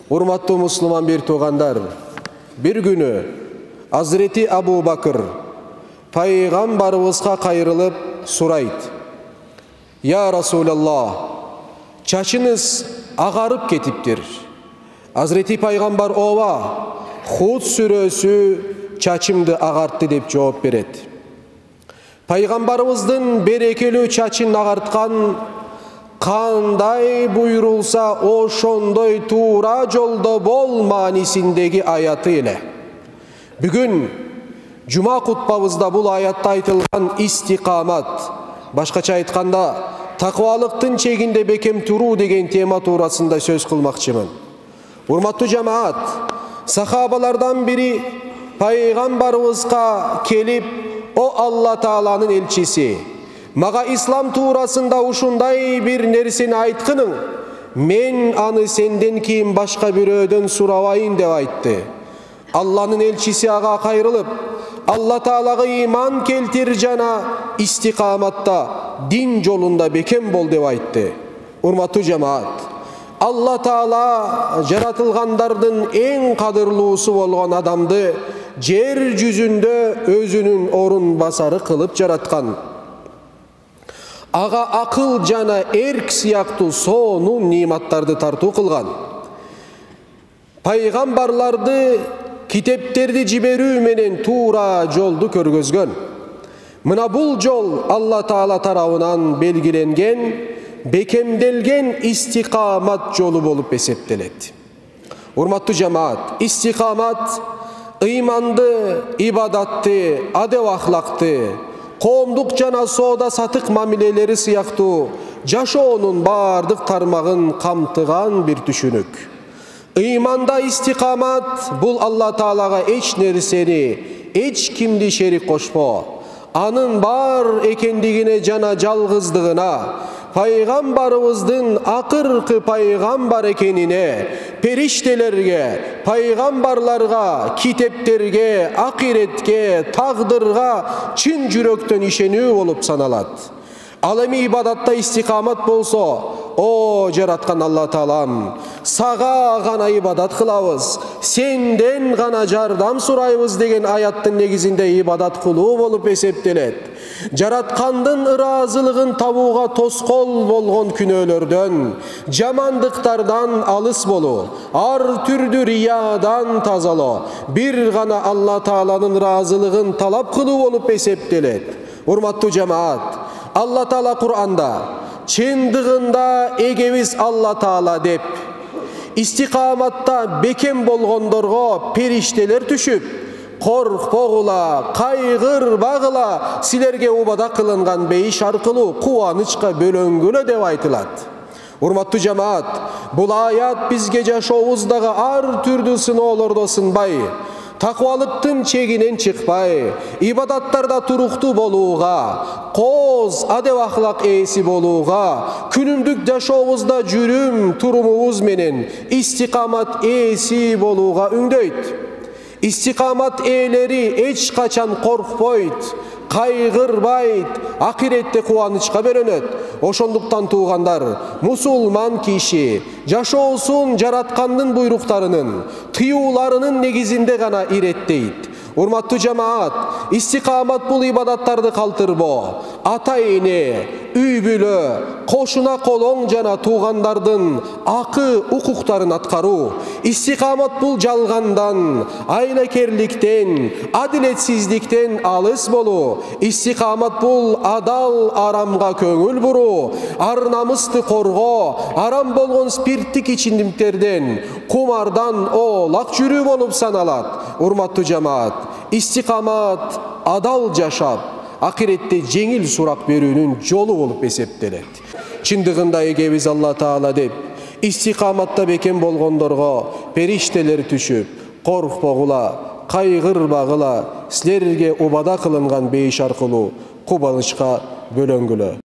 Урматтуу мусулман бир туугандар, бир күнү Азирети Абу Бакыр пайгамбарыбызга кайрылып сурайт: «Я Расулаллах, чачыңыз агарып кетиптир». Азирети пайгамбар ооба, Худ сүрөсү чачымды агартты деп жооп берет. Пайгамбарыбыздын берекелүү чачын агарткан кандай буйрулса ошондой туура жолдо бол маанисиндеги аяты эле. Бүгүн жума кутбабызда бул аятта айтылган истикамат, башкача айтканда такыбалыктын чегинде бекем туруу деген тема туурасында сөз кылмакчымын. Урматтуу жамаат, сахабалардан бири пайгамбарыбызга келип: «О Алла Тааланын элчиси, мага ислам туурасында ушундай бир нерсени айткының, мен аны сенден кийин башка бирөөдөн сурабайын» деп айтты. Алланын элчиси ага кайрылып: «Алла Таалага иман келтир жана истикаматта, дин жолунда бекем бол» деп айтты. Урматтуу жамаат, Алла Таала жаратылгандардын эң кадырлуусу болгон адамды жер жүзүндө өзүнүн орун басары кылып жараткан. Ага акыл жана эрк сыяктуу сонун нематтарды тартуу кылган. Пайгамбарларды, китептерди жиберүү менен туура жолду көргөзгөн. Мына бул жол Алла Таала тарабынан белгиленген, бекемделген истикамат жолу болуп эсептелет. Урматтуу жамаат, истикамат ыйманды, ибадатты, адеп ахлакты, коомдук жана соода сатык мамилелери сыяктуу жашоонун бардык тармагын камтыган бир түшүнүк. Ыйманда истикамат бул Алла Таалага эч нерсени, эч кимди шерик кошпоо, анын бар экендигине жана жалгыздыгына, пайгамбарыбыздын акыркы пайгамбар экенине, периштелерге, пайгамбарларга, китептерге, акиретке, тагдырга чын жүрөктөн ишенүү болуп саналат. Ал эми ибадатта истикамат болсо: «О жараткан Алла Таалам, сага гана ибадат кылабыз, сенден гана жардам сурайбыз» деген аяттын негизинде ибадат кылуу болуп эсептелет. Жараткандын ыраазылыгын табууга тоскоол болгон күнөөлөрдөн, жамандыктардан алыс болуу, ар түрдүү риядан тазалоо, бир гана Алла Тааланын ыраазылыгын талап кылуу болуп эсептелет. Урматтуу жамаат, Алла Таала Кур'анда чындыгында эгебиз Алла Таала деп, истикаматта бекем болгондорго периштелер түшүп: «Коркпогула, кайгырбагыла, силерге убада кылынган бейиш аркылуу кубанычка бөлөнгүлө» деп айтылат. Урматтуу жамаат, бул аят бизге жашообуздагы ар түрдүү сыноолордо сынбай, такыбалыктын чегинен чыкпай, ибадаттарда туруктуу болууга, кооз адеп ахлак ээси болууга, күнүмдүк жашообузда жүрүм турумубуз менен истикамат ээси болууга үңдөйт. Истикамат ээлери эч качан коркпойт, кайгырбайт, акиретте кубанычка бөлөнөт. Ошондуктан туугандар, мусулман киши жашоосун жараткандын буйруктарынын, тыюуларынын негизинде гана иреттейт. Урматтуу жамаат, истикамат бул ибадаттарды калтырбоо, ата эне, үй бүлө, кошуна колоң жана туугандардын акы укуктарын аткаруу. Истикамат бул жалгандан, айлакерликтен, адилетсиздиктен алыс болуу. Истикамат бул адал арамга көңүл буруу, ар намысты коргоо, арам болгон спирттик ичимдиктерден, кумардан оолак жүрүү болуп саналат. Урматтуу жамаат, истикамат адал жашап, акиретте жеңил сурак берүүнүн жолу болуп эсептелет. Чындыгында эгебиз Алла Таала деп, истикаматта бекем болгондорго периштелер түшүп: «Коркпогула, кайгырбагыла, силерге убада кылынган бейиш аркылуу кубанычка бөлөнгүлө».